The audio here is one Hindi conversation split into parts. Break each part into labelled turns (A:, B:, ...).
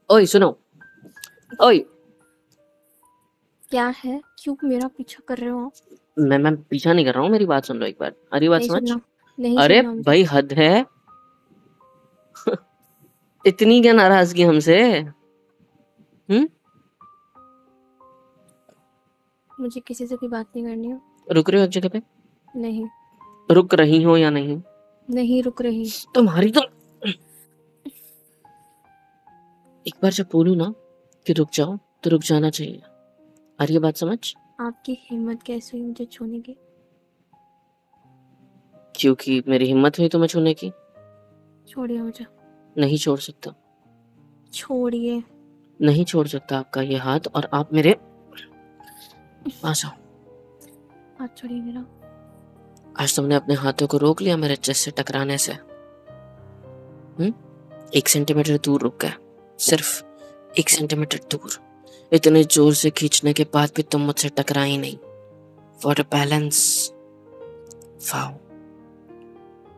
A: ओए सुनो, ओए।
B: क्या है? क्यों मेरा पीछा कर रहे हो आप?
A: मैं पीछा नहीं कर रहा हूँ, मेरी बात सुन लो एक बार। अरे बात
B: नहीं
A: समझ।
B: सुनना। नहीं
A: अरे
B: सुनना मुझे।
A: भाई हद है। इतनी क्या नाराजगी हमसे? हम्म।
B: मुझे किसी से कोई बात नहीं करनी है।
A: रुक रहे हो एक जगह पे?
B: नहीं।
A: रुक रही हो या नहीं?
B: नहीं रुक रही।
A: तुम्हारी तो एक बार जब बोलूं ना कि रुक जाओ तो रुक जाना चाहिए। आ रही है बात समझ?
B: आपकी हिम्मत कैसे हुई मुझे छूने की?
A: क्योंकि मेरी हिम्मत हुई तुम्हें छूने की।
B: छोड़िए मुझे।
A: नहीं छोड़ सकता।
B: छोड़िए।
A: नहीं छोड़ सकता आपका ये हाथ, और आप मेरे पास आओ।
B: हाथ छोड़िए मेरा।
A: आज तुमने अपने हाथों को रोक लिया मेरे चेस्ट से टकराने से। 1 सेंटीमीटर दूर रुक गए, सिर्फ 1 सेंटीमीटर दूर। इतने जोर से खींचने के बाद भी तुम मुझसे टकराई नहीं। What a balance! वाओ।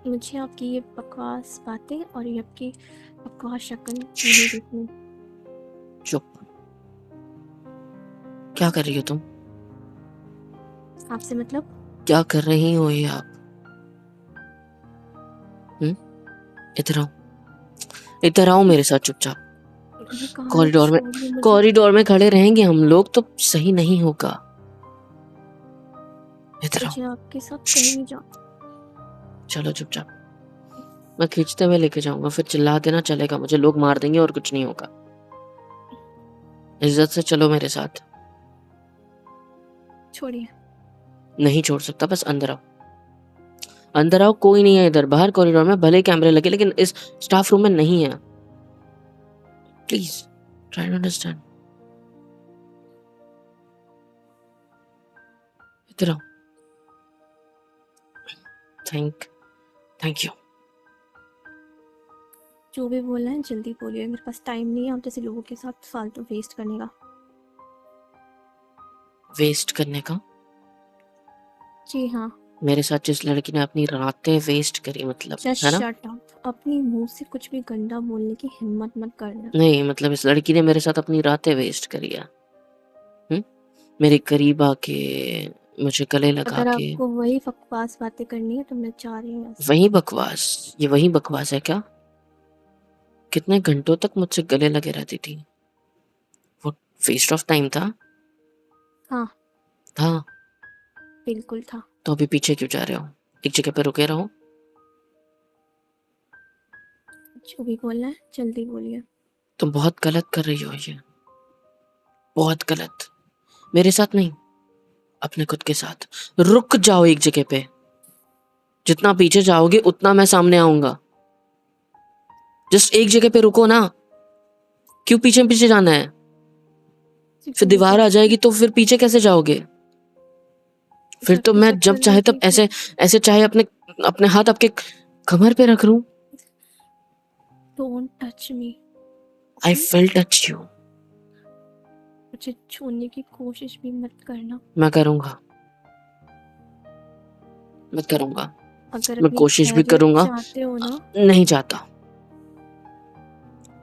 B: मुझे आपकी ये बकवास बातें और ये आपकी बकवास शक्ल नहीं देखनी।
A: चुप। क्या कर रही हो तुम?
B: आपसे मतलब?
A: क्या कर रही हो ये आप? इधर आओ। इधर आओ मेरे साथ चुपचाप।
B: मैंने कहा ना
A: कॉरिडोर में,
B: छोड़िए मुझे।
A: कॉरिडोर में खड़े रहेंगे हम लोग तो सही नहीं होगा। इधर आओ।
B: मुझे आपके साथ कहीं नहीं जाना।
A: चलो चुपचाप। मैं खींचते हुए लेके जाऊंगा, फिर चिल्ला देना चलेगा, मुझे लोग मार देंगे और कुछ नहीं होगा। इज्जत से चलो मेरे साथ।
B: छोड़िए।
A: नहीं छोड़ सकता, बस अंदर आओ। अंदर आओ, कोई नहीं है इधर। बाहर कॉरिडोर में भले कैमरे लगे, लेकिन इस स्टाफ रूम में नहीं है। Please try to understand. इधर आओ। Thank you.
B: जो भी बोलना है जल्दी बोलिए, मेरे पास टाइम नहीं है आप जैसे लोगों के साथ फालतू वेस्ट करने का।
A: वेस्ट करने का?
B: जी हाँ।
A: मेरे साथ जिस लड़की ने अपनी रातें वेस्ट करी, मतलब,
B: जस्ट
A: है ना?
B: Shut up. अपनी मुंह से कुछ भी गंदा बोलने की हिम्मत मत करना।
A: नहीं, मतलब इस लड़की ने मेरे साथ अपनी रातें वेस्ट करी है। मेरे करीब आके, मुझे गले लगा
B: अगर
A: के।
B: आपको वही बकवास बातें करनी है तो मैं जा रही हूँ यहाँ से।
A: वही बकवास? ये वही बकवास है क्या? कितने घंटों तक मुझसे गले लगे रहती थी? वो वेस्ट ऑफ टाइम था?
B: हाँ।
A: था।
B: बिल्कुल था।
A: तो अभी पीछे क्यों जा रहे हो? एक जगह पे रुके रहो।
B: जो भी बोलना है जल्दी बोलिए।
A: तुम बहुत गलत कर रही हो ये। बहुत गलत। मेरे साथ नहीं, अपने खुद के साथ। रुक जाओ एक जगह पे। जितना पीछे जाओगे उतना मैं सामने आऊंगा। जस्ट एक जगह पे रुको ना। क्यों पीछे पीछे जाना है? फिर
B: क्योंकि
A: दीवार आ जाएगी तो फिर पीछे कैसे जाओगे? फिर
B: जब
A: तो मैं
B: पीछे
A: जब
B: कर
A: चाहे तब
B: लगेगी।
A: ऐसे ऐसे चाहे अपने अपने हाथ आपके कमर पे रख लूं।
B: Don't touch me.
A: I
B: okay.
A: Will touch you.
B: मुझे छूने की कोशिश भी मत करना।
A: मैं करूंगा। मैं करूंगा।
B: अगर
A: मैं
B: अपनी
A: कोशिश भी
B: खैरियत
A: करूंगा।
B: चाहते हो ना।
A: नहीं चाहता।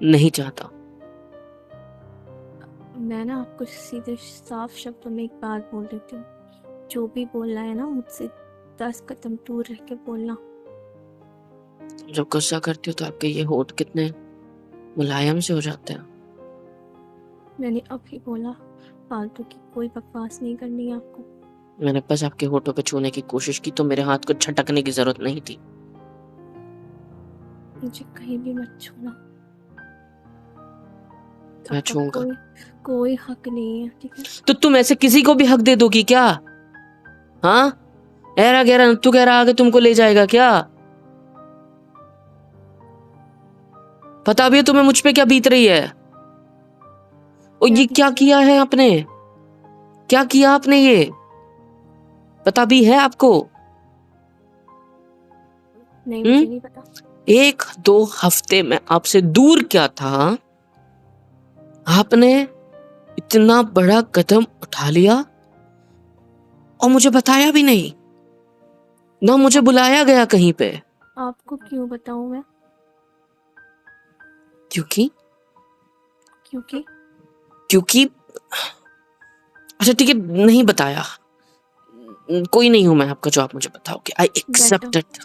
A: नहीं चाहता।
B: मैं ना आपको सीधे साफ शब्दों में एक बात बोल देती हूँ। जो भी बोलना है ना मुझसे 10 कदम दूर रह के बोलना।
A: जब गुस्सा करती हो तो आपके ये होठ कितने मुलायम से हो जाते हैं।
B: मैंने अभी बोला फालतू की कोई बकवास नहीं करनी है आपको।
A: मैंने बस आपके होठों पे छूने की कोशिश की तो मेरे हाथ को झटकने की जरूरत नहीं थी।
B: मुझे कहीं भी मत छूना।
A: मैं
B: आपका
A: छूऊंगा
B: कोई कोई हक नहीं है, ठीक है?
A: तो तुम ऐसे किसी को भी हक दे दोगी क्या? हाँ? ऐरा गहरा तू कह रहा आगे तुमको ले जाएगा क्या? पता भी है तुम्हें मुझ पे क्या बीत रही है? और
B: क्या
A: ये क्या
B: बीत रहा है?
A: किया है आपने? क्या किया आपने ये? पता भी है आपको?
B: नहीं
A: हम्म।
B: मुझे नहीं पता।
A: 1-2 हफ्ते में आपसे दूर क्या था? आपने इतना बड़ा कदम उठा लिया और मुझे बताया भी नहीं। ना मुझे
B: आप,
A: बुलाया गया कहीं पे।
B: आपको क्यों बताऊं मैं?
A: क्योंकि
B: क्योंकि
A: क्योंकि अच्छा ठीक है, नहीं बताया, कोई नहीं हूं मैं आपका जो आप मुझे बताओगे। I accept it.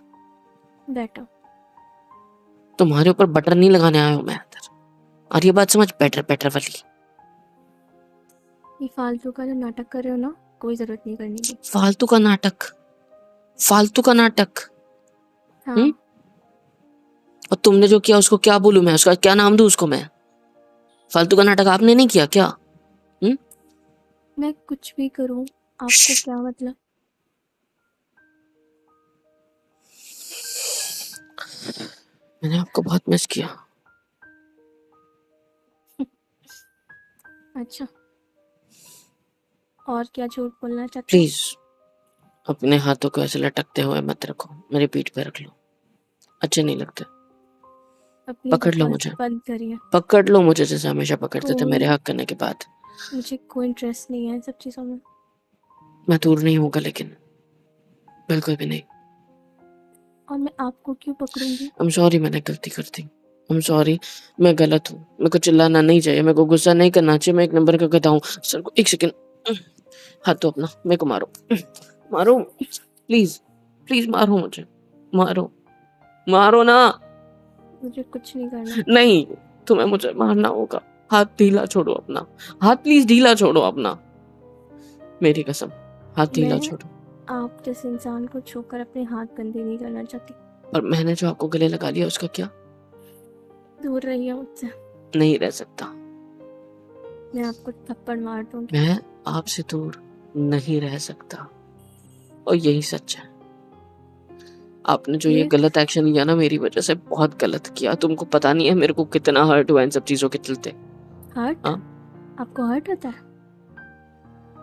B: बेटर
A: तुम्हारे ऊपर बटर नहीं लगाने आया हूं मैं अंदर, और ये बात समझ, बेटर बेटर वाली।
B: ये फालतू का जो नाटक कर रहे हो ना, कोई जरूरत नहीं करने की।
A: फालतू का नाटक, फालतू का नाटक।
B: हाँ
A: और तुमने जो किया उसको क्या बोलूं मैं, उसका क्या नाम दूं उसको मैं? फालतू का नाटक आपने नहीं किया क्या?
B: मैं कुछ भी करूं, आपको क्या मतलब?
A: मैंने आपको बहुत मिस किया।
B: अच्छा, और क्या झूठ बोलना चाहते हो?
A: प्लीज अपने हाथों को ऐसे लटकते हुए मत रखो, मेरी पीठ पे रख लो, अच्छे नहीं लगते।
B: अपनी
A: पकड़ लो
B: बकवास
A: मुझे,
B: बंद करिए।
A: पकड़ लो मुझे जैसे हमेशा पकड़ते थे मेरे
B: कोई
A: हक करने के बाद।
B: मुझे कोई इंटरेस्ट नहीं है इन सब चीज़ों में।
A: मैं दूर नहीं होगा लेकिन, बिल्कुल भी नहीं।
B: और मैं आपको क्यों पकड़ूंगी?
A: आई एम सॉरी, मैंने गलती कर दी। आई एम सॉरी, मैं गलत हूँ। मेरे को चिल्लाना नहीं चाहिए, मेरे को गुस्सा नहीं करना चाहिए। मैं एक नंबर का गधा हूँ। सर को एक सेकंड, हाथ तो अपना, मेरे को मारो, मारो प्लीज, प्लीज मारो मुझे, मारो, मारो ना।
B: मुझे कुछ नहीं करना।
A: नहीं, तुम्हें मुझे मारना होगा। हाथ ढीला छोड़ो अपना, हाथ प्लीज ढीला छोड़ो अपना, मेरी कसम, हाथ ढीला
B: मैं
A: छोड़ो।
B: आप जैसे इंसान को छूकर अपने हाथ गंदे नहीं करना चाहती।
A: और मैंने जो आपको गले लगा लिया उसका क्या?
B: दूर रहिए मुझसे।
A: नहीं रह सकता,
B: मैं आपको थप्पड़ मार दूंगी।
A: मैं आपसे दूर नहीं रह सकता, और यही सच है। आपने जो ये
B: ये
A: गलत एक्शन लिया ना मेरी वजह से, बहुत गलत किया। तुमको पता नहीं है मेरे को कितना हर्ट हुआ इन सब चीजों के चलते।
B: हर्ट?
A: हाँ,
B: आपको हर्ट होता है?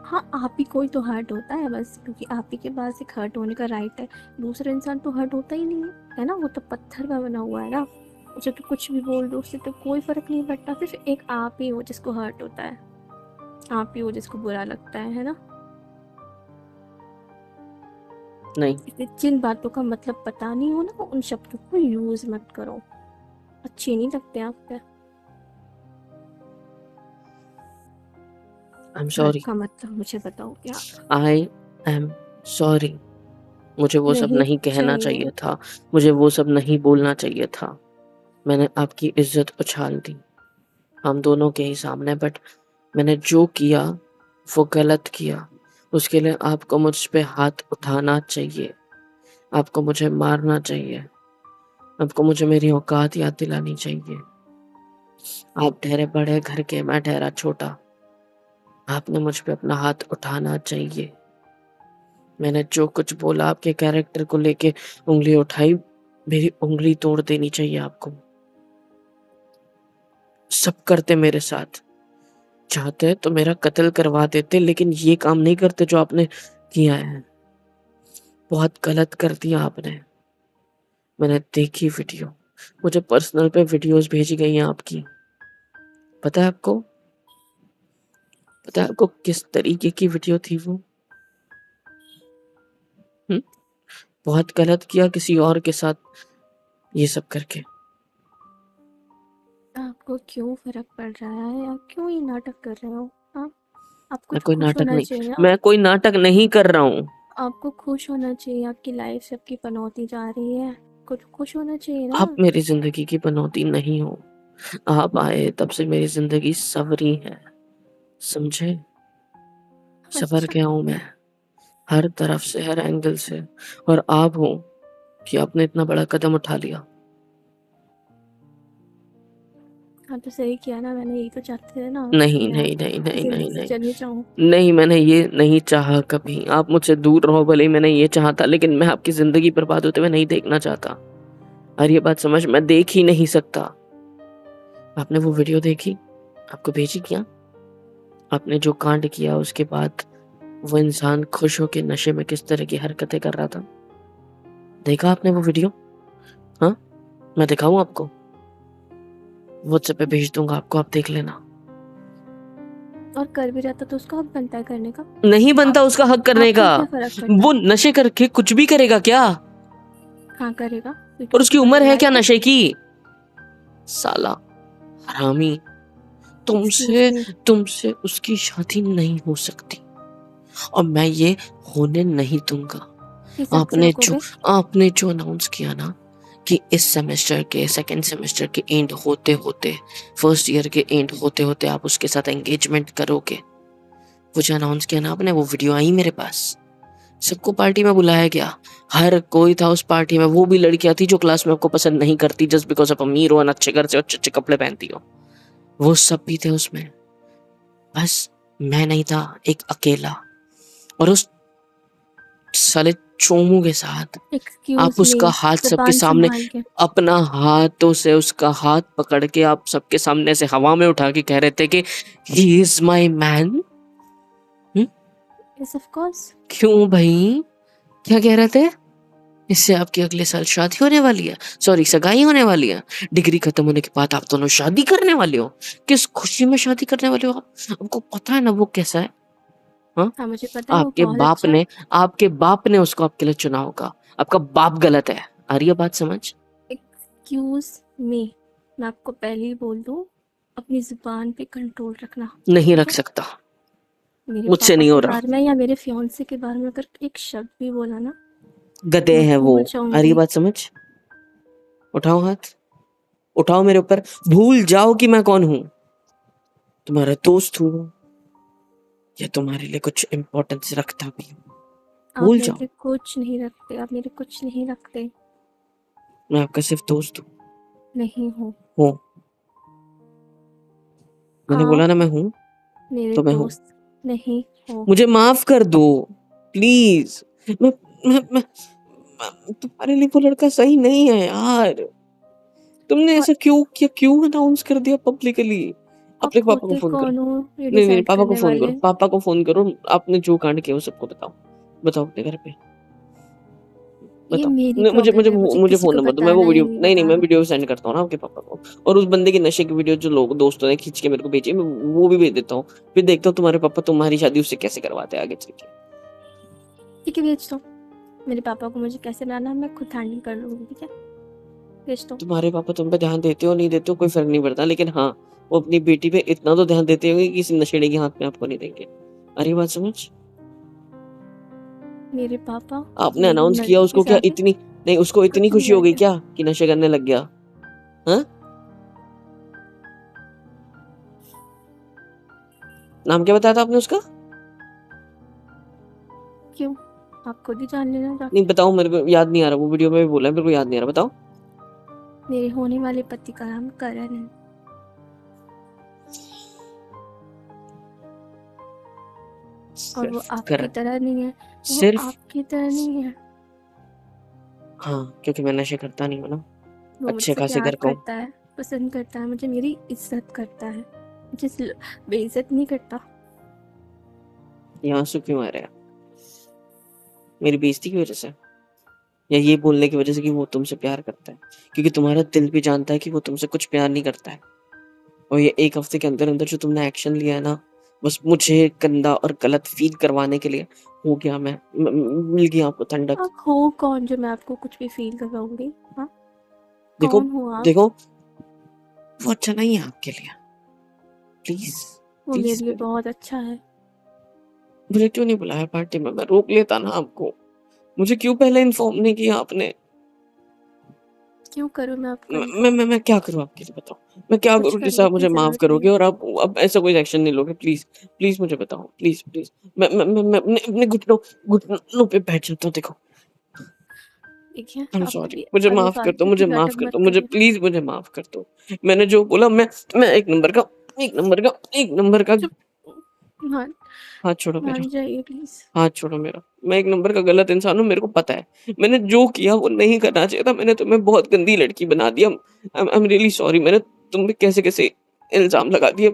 B: हाँ, आप ही कोई तो हर्ट होता है बस, क्योंकि आप ही के पास एक हर्ट होने का राइट है। दूसरा इंसान तो हर्ट होता ही नहीं है ना, वो तो पत्थर का बना हुआ है ना। उसे तो कुछ भी बोल दो, उससे तो कोई फर्क नहीं पड़ता। सिर्फ एक आप ही हो जिसको हर्ट होता है, आप ही हो जिसको बुरा लगता है ना।
A: नहीं,
B: इसलिए जिन बातों का मतलब पता नहीं हो ना, उन शब्दों को यूज मत करो, अच्छे नहीं लगते आप पे।
A: आई एम
B: हर्ट
A: सॉरी,
B: का मतलब मुझे बताओ क्या?
A: I am sorry. मुझे वो सब
B: नहीं
A: नहीं कहना
B: चाहिए।
A: चाहिए था, मुझे वो सब नहीं बोलना चाहिए था। मैंने आपकी इज्जत उछाल दी हम दोनों के ही सामने, बट मैंने जो किया वो गलत किया। उसके लिए आपको मुझ पे हाथ उठाना चाहिए, आपको मुझे मारना चाहिए, आपको मुझे मेरी औकात याद दिलानी चाहिए। आप ठहरे बड़े घर के, मैं ठहरा छोटा। आपने मुझ पे अपना हाथ उठाना चाहिए। मैंने जो कुछ बोला आपके कैरेक्टर को लेके, उंगली उठाई, मेरी उंगली तोड़ देनी चाहिए आपको। सब करते मेरे साथ, चाहते तो मेरा कत्ल करवा देते, लेकिन ये काम नहीं करते जो आपने किया है। बहुत गलत कर दिया आपने। मैंने देखी वीडियो, मुझे पर्सनल पे वीडियोस भेजी गई हैं आपकी। पता है आपको, पता है आपको किस तरीके की वीडियो थी वो? हुँ? बहुत गलत किया किसी और के साथ ये सब करके।
B: आपको क्यों फर्क पड़ रहा है? आप क्यों ये नाटक कर रहे हो? हाँ, आपको
A: मैं
B: तो
A: कोई
B: खुश
A: नाटक
B: होना
A: नहीं,
B: चाहिए ना।
A: मैं कोई नाटक नहीं कर रहा हूँ।
B: आपको खुश होना चाहिए, आपकी लाइफ से आपकी पनौती जा रही है। कुछ खुश होना चाहिए ना।
A: आप मेरी ज़िंदगी की पनौती नहीं हो। आप आए तब से मेरी ज़िंदगी सँवरी है, समझे? सँवर
B: अच्छा,
A: गया हूँ मैं, हर तरफ से, हर एंगल से, और आप हो कि आपने इतना बड़ा कदम उठा लिया।
B: हाँ तो सही किया ना, मैंने यही तो चाहते थे ना कि
A: नहीं,
B: मैं
A: नहीं, नहीं,
B: आपकी
A: नहीं, नहीं,
B: ज़िंदगी से
A: नहीं।
B: चली जाऊँ।
A: नहीं, मैंने ये नहीं चाहा कभी। आप मुझसे दूर रहो भले ही, मैंने ये चाहा था, लेकिन मैं आपकी ज़िंदगी बर्बाद होते हुए नहीं देखना चाहता। और ये बात समझ, मैं देख ही नहीं सकता। आपने वो वीडियो देखी? आपको भेजी क्या? आपने जो कांड किया उसके बाद वो इंसान खुश होके नशे में किस तरह की हरकतें कर रहा था? देखा आपने वो वीडियो? हाँ? मैं दिखाऊँ आपको? व्हाट्सएप पे भेज दूँगा आपको, आप देख लेना।
B: और कर भी रहता तो उसका हक बनता है करने का।
A: नहीं बनता
B: आप
A: उसका हक करने
B: आपको
A: का।
B: क्या फ़र्क पड़ता
A: वो
B: है?
A: नशे करके कुछ भी करेगा क्या?
B: हाँ करेगा, क्योंकि
A: और
B: उसके
A: उसकी
B: पास
A: उम्र है क्या
B: लाइफ है।
A: नशे की? साला हरामी, तुमसे
B: Excuse me.
A: तुमसे उसकी शादी नहीं हो सकती और मैं ये होने नहीं दूंगा।
B: किस हक से रोकोगे?
A: आपने जो अनाउंस किया ना कि इस सेमेस्टर के सेकंड सेमेस्टर के एंड होते होते फर्स्ट ईयर के एंड होते होते आप उसके साथ एंगेजमेंट करोगे, वो जो अनाउंस किया ना आपने, वो वीडियो आई मेरे पास। सबको पार्टी में बुलाया गया, हर कोई था उस पार्टी में। वो भी लड़कियां थी जो क्लास में आपको पसंद नहीं करती जस्ट बिकॉज आप अमीर हो, अच्छे घर से अच्छे अच्छे कपड़े पहनती हो, वो सब भी थे उसमें। बस मैं नहीं था, एक अकेला। और उस साले चोमू के साथ
B: Excuse
A: आप उसका
B: me.
A: हाथ सबके
B: जबान
A: सामने,
B: संभाल के।
A: अपना हाथों से उसका हाथ पकड़ के आप सबके सामने से हवा में उठा के कह रहे थे कि he is my man.
B: Yes, of course.
A: क्यों भाई, क्या कह रहे थे? इससे आपकी अगले साल शादी होने वाली है, सॉरी सगाई होने वाली है। डिग्री खत्म होने के बाद आप दोनों शादी करने वाले हो। किस खुशी में शादी करने वाले हो आप? आपको पता है ना वो कैसा है? हाँ,
B: हाँ, मुझे पता है वो बहुत अच्छा है।
A: आपके बाप ने उसको आपके लिए चुना होगा। आपका बाप गलत है। आ रही है बात समझ?
B: Excuse me. मैं आपको पहले ही बोल दूं, अपनी जुबान पे कंट्रोल रखना।
A: नहीं रख
B: ठीक है?
A: सकता,
B: मेरे
A: मुझसे
B: पापा
A: नहीं हो
B: के
A: रहा।
B: बारे में या मेरे फियांसे के बारे में अगर एक शब्द भी बोला ना,
A: गधे
B: मैं
A: हैं वो।
B: भूल
A: आ रही है
B: जाऊंगी।
A: बात समझ? उठाओ हाथ, उठाओ मेरे ऊपर, भूल जाओ कि मैं कौन हूं। तुम्हारा दोस्त हूँ या तुम्हारे लिए कुछ इम्पोर्टेंस रखता भी हूँ।
B: आप
A: भूल
B: मेरे
A: जाओ,
B: लिए कुछ नहीं रखते, आप मेरे कुछ नहीं रखते।
A: मैं आपका सिर्फ दोस्त हूँ।
B: नहीं हो।
A: हूँ, मैंने बोला
B: आप
A: ना मैं हूँ,
B: मेरे
A: तो मैं हूँ।
B: दोस्त नहीं हो।
A: मुझे माफ कर दो प्लीज। मैं तुम्हारे लिए वो लड़का सही नहीं है यार। तुमने
B: और
A: ऐसा क्यों किया? क्यों अनाउंस कर दिया पब्लिकली?
B: आप
A: अपने पापा को
B: होते
A: फोन करो।
B: कौन हो ये
A: नहीं नहीं,
B: डिसाइड
A: पापा को
B: करने
A: फोन करो,
B: वाले?
A: पापा को फोन करो। आपने जो कांड किया वो सबको बताओ, बताओ अपने घर पे
B: ये
A: बताओ।
B: मेरी
A: नहीं, मुझे मुझे
B: प्रॉब्लम है, मुझे
A: मुझे
B: किसी
A: फोन
B: को
A: नंबर दो, मैं वो
B: बताना या
A: वीडियो,
B: नहीं
A: नहीं नहीं, मैं
B: बताना।
A: वीडियो सेंड करता हूँ ना आपके पापा को। और उस बंदे की नशे की वीडियो जो लोग दोस्तों ने खींच के मेरे को भेजी, मैं वो भी भेज देता हूँ। फिर देखता हूँ तुम्हारे पापा तुम्हारी शादी उससे कैसे करवाते हैं आगे चल के।
B: ठीक है, भेज दो। मेरे पापा को मुझे कैसे बनाना है मैं खुद हैंडल कर लूंगी। ठीक है, भेज दो।
A: तुम्हारे पापा तुम पे ध्यान देते हो नहीं देते हो कोई फर्क नहीं पड़ता, लेकिन हाँ, वो अपनी बेटी पे इतना तो ध्यान देते होंगे कि किसी नशेड़ी के हाथ में आपको नहीं देंगे। अरे बात समझ?
B: मेरे पापा
A: आपने
B: मेरी
A: अनाउंस किया,
B: मर्जी की
A: उसको क्या
B: शादी
A: इतनी, नहीं उसको इतनी
B: कुछ नहीं
A: खुशी हो गई
B: करते।
A: क्या कि नशे करने लग गया? हाँ, नाम क्या बताया था आपने उसका?
B: क्यों? आप खुद ही जान लेना
A: नहीं
B: जाके।
A: बताओ, मेरे को याद नहीं आ रहा, वो वीडियो में भी बोला है, मेरे को याद नहीं आ रहा, बताओ।
B: मेरे होने वाले पति का नाम करण है। और वो
A: सिर्फ
B: आपकी
A: करण?
B: तरह नहीं है। वो
A: सिर्फ?
B: आपकी तरह नहीं है।
A: हाँ, क्योंकि मैं नशे करता नहीं हूँ ना,
B: वो
A: अच्छे
B: मुझसे
A: खासे
B: प्यार
A: घर का हूँ।
B: करता है, पसंद करता है मुझे, मेरी इज्जत करता है, मुझे बेइज्जत नहीं करता।
A: ये आंसू क्यों आ रहा है? मेरी बेइज्जती की वजह से या ये बोलने की वजह से कि वो तुमसे प्यार करता है? क्योंकि तुम्हारा दिल भी जानता है कि वो तुमसे कुछ प्यार नहीं करता है। और ये एक हफ्ते के अंदर अंदर जो तुमने एक्शन लिया है ना, बस मुझे गंदा और गलत फील करवाने के लिए हो गया। मिल गया आपको ठंडक।
B: आप हो कौन जो मैं आपको कुछ भी फील करवाऊंगी? हाँ,
A: देखो,
B: कौन हो आप?
A: देखो, वो अच्छा नहीं है आपके लिए। प्लीज,
B: वो मेरे
A: प्लीज।
B: लिए बहुत अच्छा है।
A: मुझे क्यों नहीं बुलाया पार्टी में? मैं रोक लेता ना आपको। मुझे क्यों पहले इन्फॉर्म नहीं किया आपने?
B: क्यों करूँ मैं आपको
A: मैं क्या करूँ आपके लिए बताओ? मैं क्या
B: कुछ
A: करूँ जिससे
B: करने
A: आप
B: की
A: मुझे माफ
B: जरूरत नहीं
A: करोगे
B: है।
A: और आप अब ऐसा कोई एक्शन नहीं लोगे? प्लीज, प्लीज मुझे बताओ, प्लीज प्लीज। मैं अपने घुटनों घुटनों पे बैठ जाता हूँ। देखो,
B: देखिए,
A: आई एम
B: आप
A: सॉरी,
B: कभी
A: मुझे माफ कर दो,
B: अनफालतू की
A: मुझे माफ
B: नाटक
A: कर दो,
B: मत
A: मुझे
B: करिए।
A: प्लीज, मुझे माफ कर दो। मैंने जो बोला, मैं एक नंबर का
B: चुप। मान
A: हाथ छोड़ो मेरा,
B: मान जाइए प्लीज।
A: हाथ छोड़ो मेरा। मैं एक नंबर का गलत इंसान हूँ, मेरे को पता है। मैंने जो किया वो नहीं करना चाहिए था। मैंने तुम्हें बहुत गंदी लड़की बना दिया। I am really sorry. मैंने तुम पे कैसे कैसे इल्जाम लगा दिए।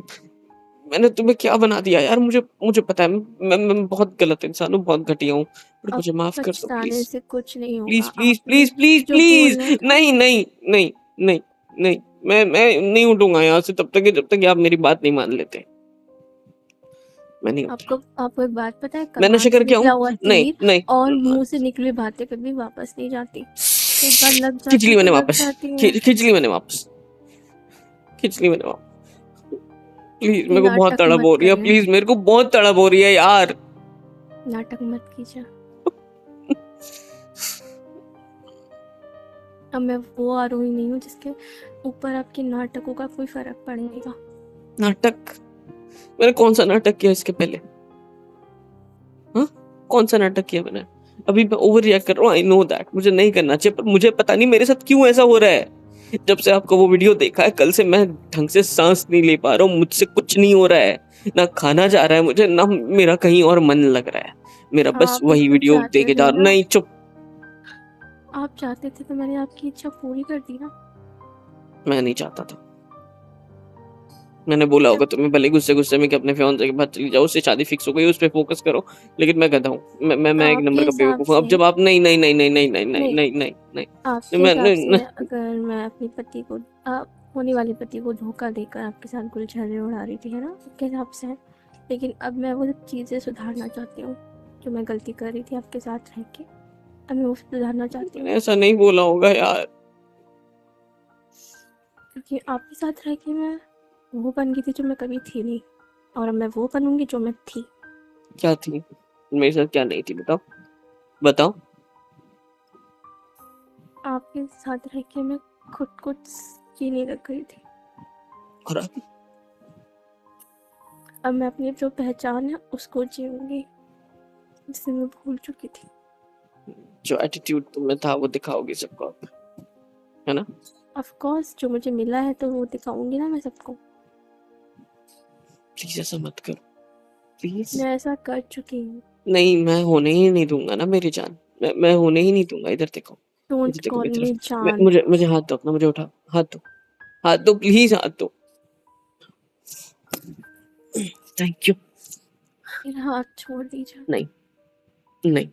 A: मैंने तुम्हें क्या बना दिया यार? मुझे मुझे पता है, मैं बहुत गलत इंसान हूँ, बहुत घटिया हूँ, पर
B: अब
A: मुझे माफ कर दो
B: पछताने
A: प्लीज,
B: से कुछ नहीं होगा।
A: प्लीज प्लीज
B: आपने
A: प्लीज प्लीज
B: जो
A: प्लीज।
B: बोलना था,
A: नहीं नहीं नहीं नहीं नहीं, मैं नहीं उठूंगा यहाँ से तब तक जब तक कि आप मेरी बात नहीं मान लेते। मैं नहीं उठ रहा।
B: आपको एक बात पता है,
A: मैं नशे
B: कमान से
A: करके आऊँ?
B: निकला हुआ
A: नहीं
B: तीर
A: नहीं,
B: और मुंह से निकली बातें कभी वापस नहीं जाती। एक बार लग
A: खींच
B: जाती
A: ली
B: तो
A: मैंने
B: लग
A: वापस,
B: जाती है।
A: खींच ली मैंने वापस, खींच ली मैंने वापस। प्लीज,
B: ये
A: मेरे को बहुत
B: नाटक
A: तड़प
B: मत
A: हो रही है,
B: करिए,
A: प्लीज मेरे को बहुत तड़प हो रही है यार।
B: नाटक मत कीजिए। अब मैं वो आरोही नहीं हूँ जिसके ऊपर आपके नाटकों का कोई फर्क पड़ेगा।
A: नाटक? मैंने कौन सा नाटक किया इसके पहले? हाँ, कौन सा नाटक किया मैंने? अभी मैं ओवर रिएक्ट कर रहा हूँ, आई नो दैट, मुझे नहीं करना चाहिए, पर मुझे पता नहीं मेरे साथ क्यों ऐसा हो रहा है। जब से आपका वो वीडियो देखा है, कल से मैं ढंग से सांस नहीं ले पा रहा हूँ, मुझसे कुछ नहीं हो रहा है, ना खाना जा रहा है मुझे, ना मेरा कहीं और मन लग रहा है, मेरा बस
B: आप
A: वही
B: तो
A: वीडियो
B: चाहते
A: देखे जा
B: थे
A: रहा।
B: ना,
A: नहीं, चुप।
B: आप चाहते थे तो मैंने आपकी इच्छा पूरी कर दी ना।
A: मैं नहीं चाहता था। मैंने बोला होगा
B: जब
A: तुम्हें भले गुस्से गुस्से में कि अपने फियांसे के बाद चली जाओ, उससे शादी फिक्स हो गई, उस पे फोकस करो, लेकिन मैं कहता हूँ मैं एक
B: आपके
A: नंबर का
B: हिसाब
A: बेवकूफ हूँ। अब
B: से,
A: जब आप नहीं नहीं नहीं नहीं नहीं नहीं नहीं
B: नहीं,
A: नहीं नहीं नहीं,
B: आपके
A: मैं
B: हिसाब
A: नहीं,
B: से अगर मैं अपने पति को, होने वाले पति को धोखा देकर आपके साथ गुलछर्रे उड़ा रही थी, है ना, आपके हिसाब से है। लेकिन अब मैं वो सब चीज़ें सुधारना चाहती हूँ जो मैं गलती कर रही थी आपके साथ रह के। अब मैं वो सुधारना चाहती हूँ,
A: मैंने ऐसा नहीं बोला होगा यार।
B: क्योंकि आपके साथ रह के मैं वो बन गई थी जो मैं कभी थी नहीं, और अब मैं वो बनूंगी जो मैं थी।
A: क्या थी मेरे साथ, क्या नहीं थी, बताओ बताओ।
B: आपके साथ रह के मैं खुद को ये नहीं रख गई थी।
A: और अब
B: अब मैं अपनी जो पहचान है उसको जीऊंगी, जिसे मैं भूल चुकी थी।
A: जो एटीट्यूड तुम्हें था वो दिखाओगी सबको आप, है ना?
B: ऑफ कोर्स, जो मुझे मिला है तो वो दिखाऊंगी ना मैं सबको।
A: प्लीज ऐसा मत करो, प्लीज।
B: मैं ऐसा कर चुकी हूँ।
A: नहीं, मैं होने ही नहीं दूंगा ना मेरी जान, मैं होने ही नहीं दूंगा। इधर देखो, इधर
B: डोंट
A: देखो
B: कॉल
A: मेरी
B: मी
A: तरफ।
B: जान।
A: मुझे मुझे हाथ दो अपना, मुझे उठाओ, हाथ दो, हाथ दो प्लीज, हाथ दो। Thank you.
B: मेरा हाथ छोड़ दीजिए।
A: नहीं नहीं,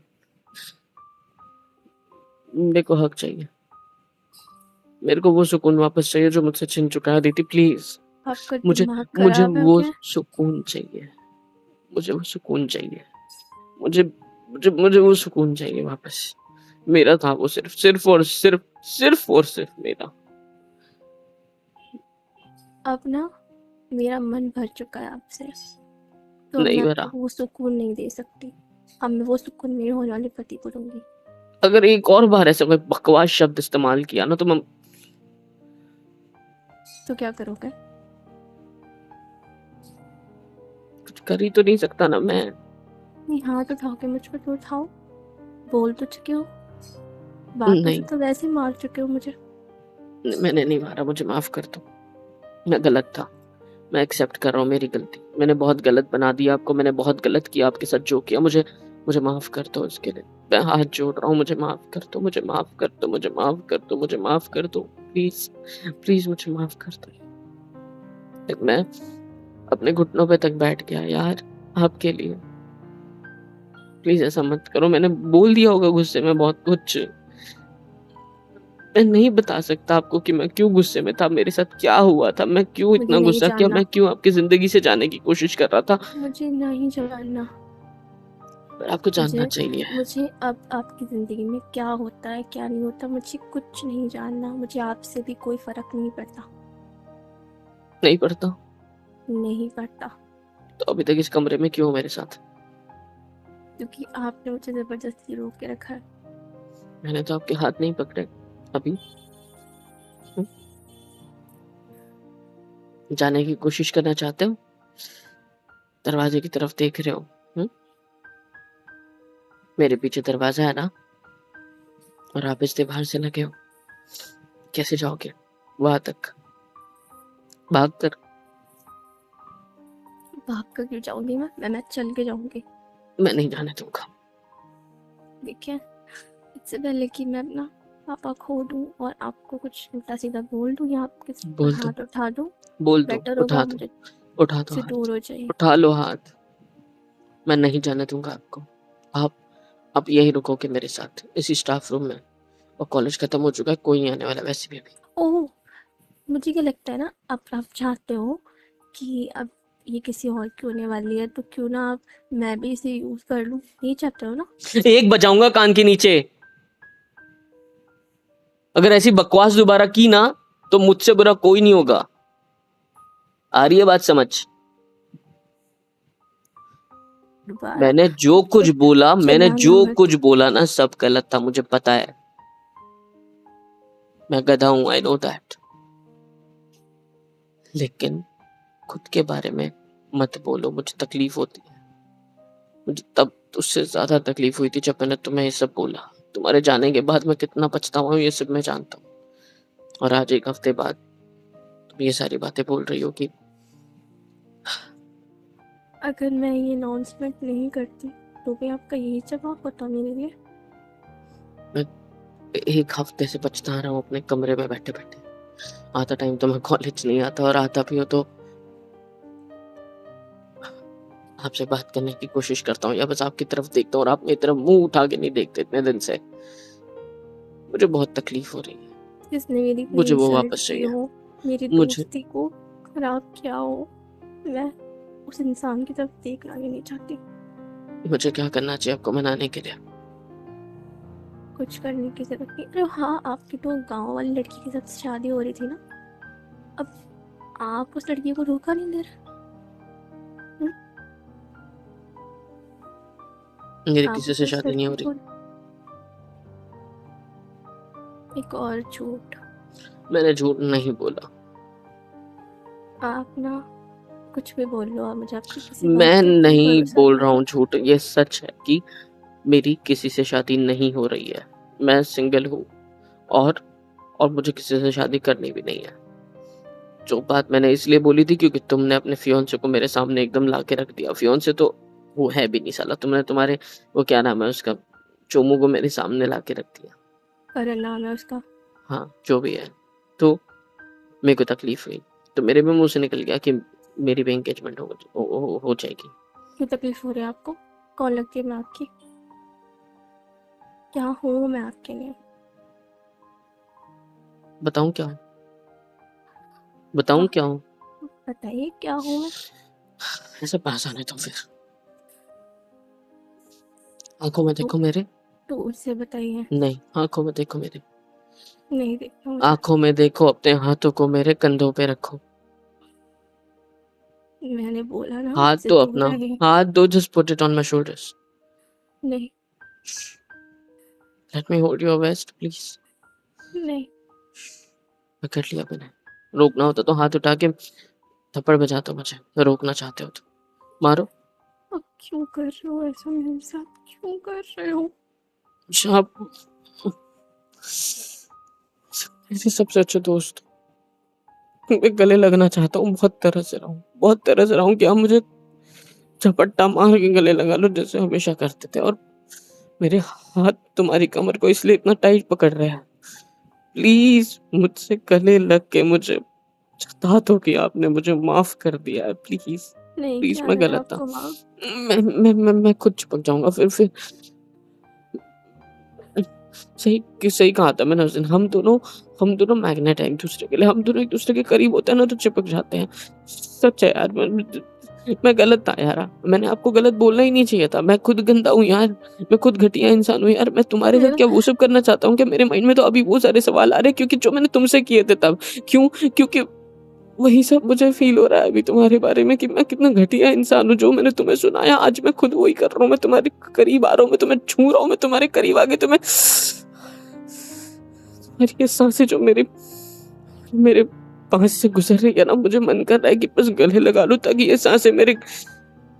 A: मेरे को हक चाहिए, मेरे को वो सुकून वापस चाहिए जो मुझसे छिन चुका है दीदी, प्लीज।
B: आपका
A: मुझे
B: दिमाग
A: मुझे
B: खराब है
A: वो
B: क्या?
A: सुकून चाहिए, मुझे वो सुकून चाहिए, मुझे मुझे मुझे वो सुकून चाहिए वापस। मेरा था वो, सिर्फ सिर्फ और सिर्फ, सिर्फ और सिर्फ मेरा।
B: अब ना मेरा मन भर चुका है आपसे, तो अब
A: नहीं
B: मैं
A: भरा।
B: आपको वो सुकून नहीं दे सकती। अब मैं वो सुकून मेरे होने वाले पति को दूंगी।
A: अगर एक और बार ऐसा कोई बकवास शब्द इस्तेमाल किया ना तो मैं
B: तो क्या करोगे?
A: कुछ कर ही तो नहीं सकता ना मैं।
B: नहीं, हाथ उठाओ के मुझ पर तो उठाओ। बोल तो चुके हो, बातों से
A: नहीं,
B: तो वैसे ही मार चुके हो मुझे।
A: मैंने नहीं मारा, मुझे माफ कर दो, मैं गलत था, मैं एक्सेप्ट कर रहा हूँ मेरी गलती, मैंने बहुत गलत बना दिया आपको, मैंने बहुत गलत किया आपके साथ जो किया, मुझे मुझे माफ कर दो उसके लिए, मैं हाथ जोड़ रहा हूँ, मुझे माफ कर दो, मुझे माफ कर दो, मुझे माफ कर दो, मुझे माफ कर दो, प्लीज प्लीज मुझे माफ कर दो। मैं अपने घुटनों पे तक बैठ गया यार आपके लिए, प्लीज ऐसा मत करो। मैंने बोल दिया होगा गुस्से में बहुत कुछ, मैं नहीं बता सकता आपको कि मैं क्यों गुस्से में था, मेरे साथ क्या हुआ था, मैं क्यों
B: मुझे
A: इतना
B: नहीं
A: गुस्सा किया,
B: जानना,
A: मैं क्यों आपकी जिंदगी से जाने की कोशिश कर रहा था,
B: मुझे नहीं जानना।
A: पर आपको जानना
B: मुझे
A: चाहिए।
B: मुझे अब आपकी ज़िंदगी में क्या होता है क्या नहीं होता मुझे कुछ नहीं जानना। मुझे आपसे भी कोई फ़र्क नहीं पड़ता।
A: नहीं पड़ता
B: नहीं पड़ता,
A: तो अभी तक इस कमरे में क्यों हो मेरे साथ?
B: क्योंकि आपने मुझे ज़बरदस्ती रोक के रखा है।
A: मैंने तो आपके हाथ नहीं पकड़े अभी। हम्म? जाने की कोशिश करना चाहते हो, दरवाजे की तरफ देख रहे हो? मेरे पीछे दरवाजा है ना, और आप इस दीवार से लगे हो, कैसे जाओगे वहां तक भाग कर?
B: भाग कर क्यों जाऊंगी मैं चल के जाऊंगी।
A: मैं नहीं जाने दूंगा।
B: देखिए, इससे पहले कि मैं अपना पापा खो दूं और आपको कुछ उल्टा सीधा बोल दूं या आपके सर पर
A: बोल दो,
B: हाथ उठा दूं,
A: बोल दो,
B: बेटर होगा
A: उठा
B: आप
A: दो,
B: मुझे
A: उठा दो
B: से
A: हाथ,
B: दूर हो जाइए।
A: उठा लो हाथ। मैं नहीं जाने दूंगा आपको। आप यही रुकोगे मेरे साथ इसी स्टाफ रूम में, और कॉलेज खत्म हो चुका है, कोई नहीं आने वाला वैसे भी अभी।
B: ओह, मुझे क्या लगता है ना, आप चाहते हो कि अब ये किसी और की होने वाली है तो क्यों ना आप मैं भी इसे यूज़ कर लूँ, यही चाहते हो ना?
A: एक बजाऊंगा कान के नीचे, अगर ऐसी बकवास दोबारा की ना तो मुझसे बुरा कोई नहीं होगा। आ रही है बात समझ?
B: दोबारा
A: मैंने जो कुछ
B: फिर
A: बोला मैंने
B: चिल्लाना
A: जो
B: मत।
A: कुछ बोला ना सब गलत था, मुझे पता है। मैं गधा हूँ, आई नो दैट। लेकिन खुद के बारे में मत बोलो, मुझे तकलीफ होती है। मुझे तब उससे ज्यादा तकलीफ हुई थी जब मैंने तुम्हें ये सब बोला। तुम्हारे जाने के बाद मैं कितना पछतावा हूँ ये सब मैं जानता हूँ। और आज 1 हफ्ते बाद तुम ये सारी बातें बोल रही हो कि
B: अगर मैं ये अनाउंसमेंट नहीं करती तो भी आपका यही जवाब होता मेरे लिए?
A: मैं 1 हफ्ते से पछता रहा हूँ अपने कमरे में बैठे बैठे। आधा टाइम तो मैं कॉलेज नहीं आता, और आता भी हो तो आपसे बात करने की कोशिश करता हूँ या बस आपकी तरफ देखता हूँ और आप मेरी तरफ मुंह उठा के नहीं देखते इतने दिन से। मुझे बहुत तकलीफ हो रही है।
B: जिसने मेरी कोई
A: मुझे वो
B: इंसल्ट
A: वापस
B: की
A: चाहिए।
B: हो, मेरी
A: मुझे
B: दोस्ती को खराब किया हो, मैं उस इंसान की तरफ देखना भी नहीं चाहती।
A: मुझे क्या करना चाहिए आपको मनाने के लिए?
B: कुछ करने की जरूरत नहीं। अरे हाँ, आपकी तो गांव वाली लड़की के साथ शादी हो रही थी ना, अब आप उस लड़की को धोखा नहीं दे रहे? हम्म?
A: मेरी
B: आप
A: किसी से
B: उस
A: शादी नहीं हो
B: लड़की
A: रही।
B: को एक और झूठ।
A: मैंने झूठ नहीं बोला।
B: आप ना कुछ भी बोल लो, आप मुझे आपकी किसी बात
A: मैं
B: पे कोई
A: नहीं
B: भरोसा
A: बोल
B: नहीं
A: रहा
B: है।
A: हूँ झूठ, ये सच है कि मेरी किसी से शादी नहीं हो रही है। मैं सिंगल हूँ, और मुझे किसी से शादी करनी भी नहीं है। जो बात मैंने इसलिए बोली थी क्योंकि तुमने अपने फियोंसे को मेरे सामने एकदम ला के रख दिया। फियोंसे तो वो है भी नहीं साला। तुमने तुम्हारे वो क्या नाम है उसका, चोमू को मेरे सामने ला के रख दिया।
B: करण नाम है उसका।
A: हाँ जो भी है। तो मेरे को तकलीफ हुई, तो मेरे भी मुंह से निकल गया कि मेरी भी एंगेजमेंट हो जाएगी।
B: क्यों तकलीफ हो रही है आपको? कौन लगती है मैं आपकी? क्या हूँ मैं आपके लिए?
A: बताऊं क्या हूँ?
B: क्या?
A: बताऊं क्या हूँ?
B: बताइए क्या हूँ मैं?
A: ऐसे पास आने तो फिर आंखों में देखो मेरे।
B: दूर से बताइए।
A: नहीं, आंखों में देखो मेरे।
B: नहीं देखना मुझे।
A: आंखों में देखो, अपने हाथों को मेरे कंधों पे रखो।
B: मैंने बोला ना
A: हाथ
B: मुझसे
A: दो
B: दूर
A: अपना,
B: रहे।
A: हाथ दो, just put it on my shoulders.
B: नहीं।
A: Let me hold your waist please.
B: नहीं।
A: पकड़ लिया मैंने। रोकना होता तो हाथ उठा के थप्पड़ बजा दो मुझे, रोकना चाहते हो तो मारो।
B: अब क्यों कर रहे हो ऐसा मेरे साथ? क्यों कर रहे हो?
A: आप मेरे सबसे अच्छे दोस्त। मैं गले लगना चाहता हूँ, बहुत तरस रहा हूँ, बहुत तरस रहा हूँ कि आप मुझे झपट्टा मार के गले लगा लो जैसे हमेशा करते थे। और मेरे हाथ तुम्हारी कमर को इसलिए इतना टाइट पकड़ रहे हैं। प्लीज मुझसे गले लग के मुझे बता दो कि आपने मुझे माफ कर दिया है। प्लीज
B: नहीं
A: प्लीज,
B: किया
A: मैं
B: मैंने
A: गलत था।
B: आपको माफ।
A: मैं खुद चिपक जाऊंगा फिर। सही कहा था मैंने उस दिन। हम दोनों मैग्नेट हैं एक दूसरे के लिए। हम दोनों एक दूसरे के करीब होते हैं ना तो चिपक जाते हैं। सच है यार। मैं गलत था यार। मैंने आपको गलत बोलना ही नहीं चाहिए था। मैं खुद गंदा हूँ यार। मैं खुद घटिया इंसान हूँ यार। मैं तुम्हारे साथ
B: मेरा
A: क्या वो सब करना चाहता हूँ क्या? मेरे माइंड में तो अभी वो सारे सवाल आ रहे हैं क्योंकि जो मैंने तुमसे किए थे तब। क्यों? क्योंकि वही सब मुझे फील हो रहा है अभी तुम्हारे बारे में कि मैं कितना घटिया इंसान हूँ। जो मैंने तुम्हें सुनाया आज मैं खुद वही कर रहा हूँ। मैं तुम्हारे करीब आ रहा हूँ, मैं तुम्हें छू रहा हूँ, मैं तुम्हारे करीब आके तुम्हें तुम्हारी ये सांसें जो मेरे मेरे पास से गुजर रही है ना, मुझे मन कर रहा है कि बस गले लगा लूं ताकि ये सांसें मेरे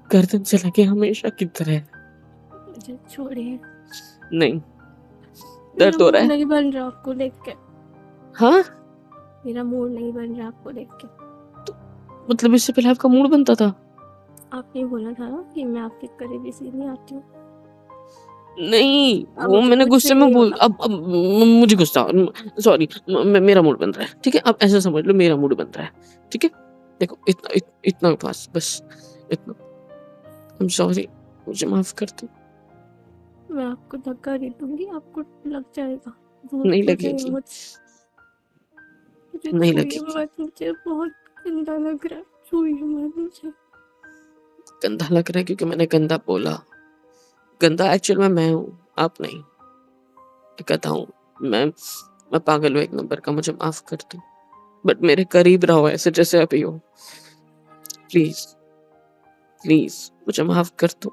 A: गर्दन से लगे हमेशा की तरह।
B: मुझे छोड़िए।
A: नहीं,
B: मेरा
A: दर्द हो रहा
B: मूड
A: है।
B: नहीं बन रहा आपको देख के।
A: हाँ,
B: मेरा मूड नहीं बन रहा आपको देख के।
A: मतलब इससे पहले आपका मूड बनता था?
B: आपने बोला था ना कि मैं आपके करीब इसीलिए आती हूँ।
A: नहीं,
B: अब
A: वो
B: मुझे
A: मैंने
B: कुछ भी
A: गुस्से में
B: नहीं
A: बोल
B: होता।
A: अब मुझे गुस्सा, सॉरी, मेरा मूड बन रहा है। ठीक है, आप ऐसा समझ लो मेरा मूड बन रहा है। ठीक है, देखो इतना बस इतना। आई एम सॉरी, मुझे माफ कर दो।
B: मैं आपको धक्का दे दूंगी, आपको लग जाएगा। दूर
A: नहीं
B: हो जाइए
A: लगेगी,
B: मुझसे। मुझे
A: नहीं
B: छूइए
A: लगेगी।
B: मत, मुझे बहुत गंदा लग रहा है। छूइए मत मुझे।
A: गंदा लग रहा है क्योंकि मैंने गंदा बोला। गंदा एक्चुअल में मैं हूँ, आप नहीं। मैं कहता हूँ, मैं पागल हूँ एक नंबर का, मुझे माफ कर दो। बट मेरे करीब रहो ऐसे जैसे अभी हो। प्लीज प्लीज मुझे माफ कर दो।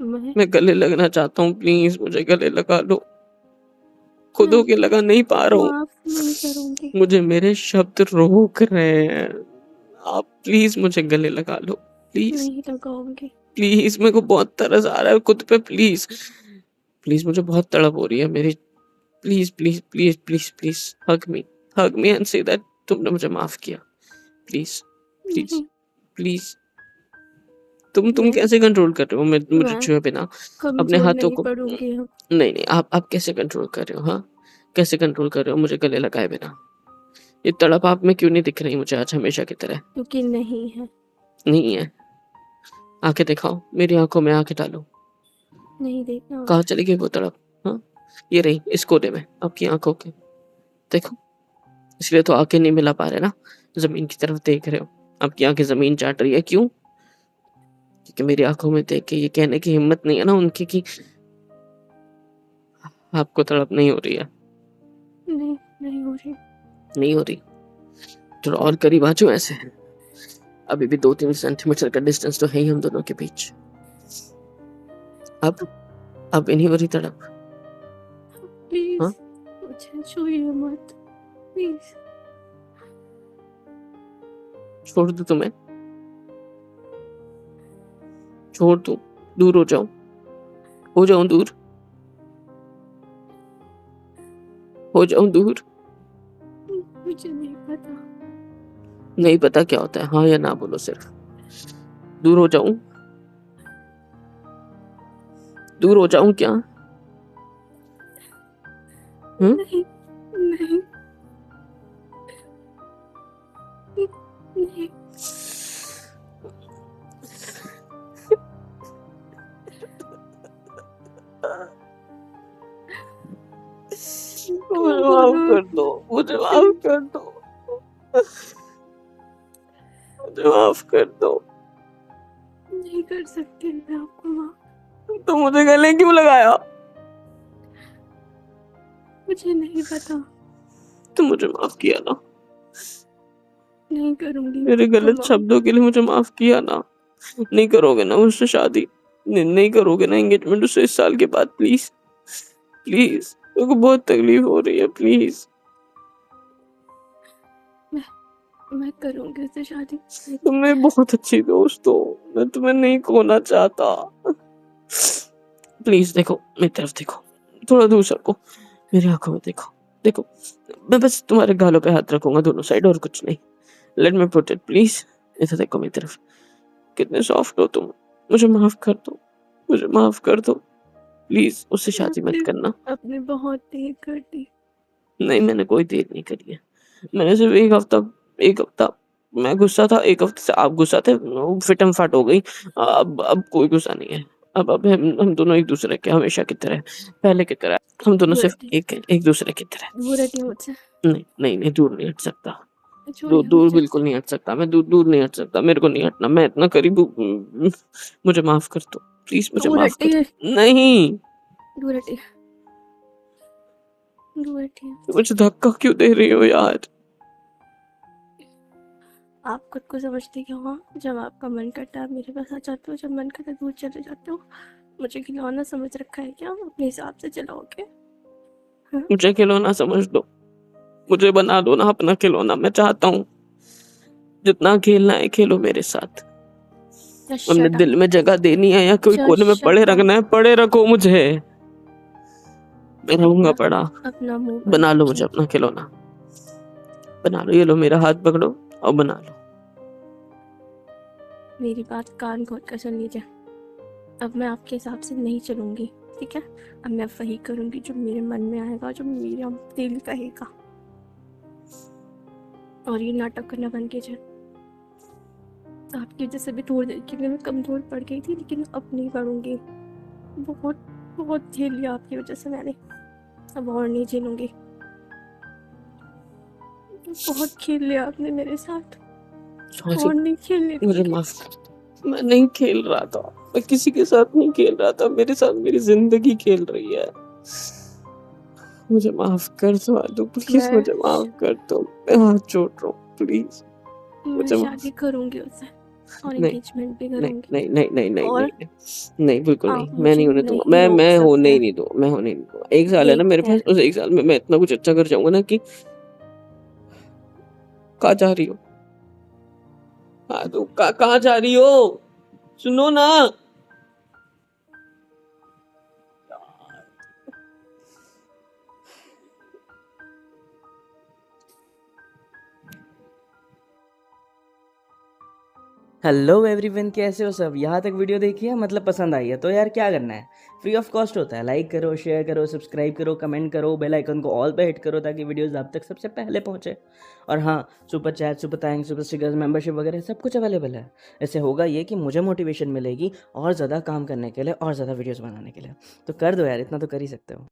A: मैं गले लगना चाहता हूँ, प्लीज मुझे गले लगा लो। खुद
B: मैं
A: होके लगा नहीं पा रहा हूँ,
B: माफ नहीं करूंगी।
A: मुझे मेरे शब्द रोक रहे हैं। आप प्लीज मुझे गले लगा लो, प्लीज
B: नहीं लगाऊंगी।
A: प्लीज। मेरे को बहुत तरस आ रहा है खुद पे, प्लीज प्लीज। मुझे बहुत तड़प हो रही है मेरी। Please please please please please hug me and say that तुमने मुझे माफ किया। प्लीज प्लीज
B: नहीं,
A: प्लीज। तुम
B: मैं
A: कैसे कंट्रोल कर रहे हो मुझे
B: मैं
A: छुए बिना अपने
B: कमजोर
A: हाथों
B: नहीं
A: को?
B: पड़ूंगी अब।
A: नहीं नहीं, आप कैसे कंट्रोल कर रहे हो? हाँ, कैसे कंट्रोल कर रहे हो मुझे गले लगाए बिना? ये तड़प आप में क्यों नहीं दिख रही मुझे आज हमेशा की तरह?
B: क्योंकि नहीं है।
A: नहीं है? आंखें दिखाओ, मेरी आंखों में आंखें डालो।
B: नहीं देखना
A: कहाँ
B: मुझे।
A: चली गई वो तड़प? हाँ, ये रही इस कोने में आपकी आंखों के, देखो। इसलिए तो आंखें नहीं मिला पा रहे ना, जमीन की तरफ देख रहे हो। आपकी आंखें जमीन चाट रही है, क्यों? क्योंकि मेरी आंखों में देख के ये कहने की हिम्मत नहीं है ना उनकी कि आपको तड़प नहीं हो रही है।
B: नहीं, नहीं हो रही।
A: नहीं हो रही? थोड़ा और करीब आ जाओ ऐसे। अभी भी 2-3 सेंटीमीटर का डिस्टेंस तो है ही हम दोनों के बीच। अब भी नहीं हो रही तड़प?
B: प्लीज
A: हाँ,
B: मुझे छूइए मत, प्लीज।
A: छोड़ दूं तुम्हें? छोड़ दूं? दूर हो जाऊं? हो जाऊं दूर? हो जाऊं दूर?
B: मुझे नहीं पता।
A: नहीं पता क्या होता है, हाँ या ना बोलो सिर्फ। दूर हो जाऊं? दूर हो जाऊं क्या?
B: नहीं, नहीं, नहीं।
A: मुझे
B: क्यों
A: माफ
B: बोलूं?
A: कर दो, मुझे माफ कर दो, मुझे माफ कर दो।
B: नहीं कर सकती मैं आपको माफ।
A: तो मुझे गले क्यों लगाया?
B: मुझे नहीं पता।
A: तो मुझे माफ किया ना?
B: नहीं करूंगी मैं
A: मेरे
B: आपको
A: गलत
B: माफ।
A: शब्दों के लिए मुझे माफ किया ना? नहीं करोगे ना मुझसे शादी? नहीं करोगे ना एंगेजमेंट उससे इस साल के बाद? प्लीज प्लीज, मेरे को बहुत तकलीफ हो रही है, प्लीज।
B: मैं करूंगी उससे शादी।
A: तुम मेरी बहुत अच्छी दोस्त हो, मैं तुम्हें नहीं खोना चाहता। प्लीज देखो, मेरी तरफ देखो, थोड़ा दूर सरको, मेरी आंखों में देखो। देखो, मैं बस तुम्हारे गालों पे हाथ रखूंगा दोनों साइड, और कुछ नहीं। Let me put it please. इधर देखो मेरी तरफ, कितने सॉफ्ट हो तुम। मुझे माफ कर दो, मुझे माफ कर दो प्लीज। उससे शादी मत
B: आपने
A: करना।
B: आपने बहुत देर कर दी।
A: नहीं, मैंने कोई देर नहीं करी है। मैंने सिर्फ एक हफ्ता मैं गुस्सा था, एक हफ्ते से आप गुस्सा थे, फिटम फाट हो गई। अब कोई गुस्सा नहीं है। अब हम दोनों एक दूसरे के हमेशा की तरह, पहले की तरह, हम दोनों
B: दूर
A: सिर्फ
B: हटिए।
A: एक दूसरे की तरह।
B: दूर हटिए मुझसे।
A: नहीं नहीं नहीं, दूर नहीं हट सकता। दूर
B: छोड़िए
A: दूर
B: मुझे।
A: बिल्कुल नहीं हट सकता मैं, दूर दूर नहीं हट सकता। मेरे को नहीं हटना, मैं इतना करीब हूँ। मुझे माफ कर दो प्लीज, मुझे
B: दूर
A: माफ कर
B: हटिए।
A: दो। नहीं,
B: दूर हटिए। दूर हटिए मुझसे।
A: मुझे धक्का क्यों दे रही हो यार?
B: आप खुद को समझते क्यों हो? जब आपका मन करता है आप मेरे पास आ जाते हो, जब मन करता है दूर चले जाते हो। मुझे खिलौना समझ रखा है क्या? अपने हिसाब से चलाओगे? हाँ?
A: मुझे खिलौना समझ लो, मुझे बना दो ना अपना खिलौना। मैं चाहता हूँ जितना खेलना है खेलो मेरे साथ।
B: Just
A: अपने
B: shut up.
A: दिल में जगह देनी है या कोई
B: Just
A: कोने में
B: shut
A: पड़े
B: up.
A: रखना है, पड़े रखो मुझे। मैं रहूंगा
B: अपना
A: पड़ा।
B: अपना मुंह बंद
A: बना लो मुझे
B: रखिए।
A: अपना खिलौना, बना लो। ये लो मेरा हाथ पकड़ो और बना लो।
B: मेरी बात कान खोल कर सुन लीजिए। अब मैं आपके हिसाब से नहीं चलूंगी, ठीक है? अब मैं वही करूंगी जो मेरे मन में आएगा, जो मेरा दिल कहेगा। और ये नाटक करना बंद कीजिए। आपकी वजह से भी थोड़ी देर के लिए मैं कमजोर पड़ गई थी, लेकिन अब नहीं पड़ूंगी। बहुत बहुत झेल लिया आपकी वजह से मैंने, अब और नहीं झेलूंगी। बहुत खेल लिया आपने मेरे साथ,
A: सॉरी,
B: और नहीं खेलने
A: मुझे
B: दूंगी।
A: माफ कर दो। मैं नहीं खेल रहा था, मैं किसी के साथ नहीं खेल रहा था, मेरे साथ मेरी जिंदगी खेल रही है। मुझे माफ कर दो आलू, प्लीज
B: मैं
A: मुझे माफ कर दो। मैं हाथ जोड़ रहा हूँ, प्लीज
B: मैं
A: मुझे माफ।
B: शादी करूंगी उससे। और
A: नहीं,
B: एंगेजमेंट भी
A: नहीं,
B: करूँगी।
A: नहीं, नहीं, नहीं, नहीं,
B: और
A: नहीं, नहीं, नहीं, बिल्कुल नहीं,
B: आप
A: मैं नहीं
B: मुझे
A: होने दूँगा।
B: नहीं रोक
A: मैं होने ही
B: सकते।
A: नहीं दूँगा, मैं होने ही नहीं दूँगा। 1 साल है ना मेरे
B: देखते
A: पास,
B: हैं।
A: उस 1 साल में मैं इतना कुछ अच्छा कर जाऊँगा ना कि कहाँ जा रही हो? हाँ, तो कहाँ जा रही हो? सुनो ना।
C: हेलो एवरीवन, कैसे हो सब। यहाँ तक वीडियो देखी है, मतलब पसंद आई है तो यार क्या करना है, फ्री ऑफ कॉस्ट होता है। लाइक करो, शेयर करो, सब्सक्राइब करो, कमेंट करो, बेल आइकन को ऑल पे हिट करो ताकि वीडियोस आप तक सबसे पहले पहुंचे। और हाँ, super chat, super thanks, super stickers, membership वगैरह सब कुछ अवेलेबल है। इससे होगा ये कि मुझे मोटिवेशन मिलेगी और ज़्यादा काम करने के लिए और ज़्यादा वीडियोज़ बनाने के लिए। तो कर दो यार, इतना तो कर ही सकते हो।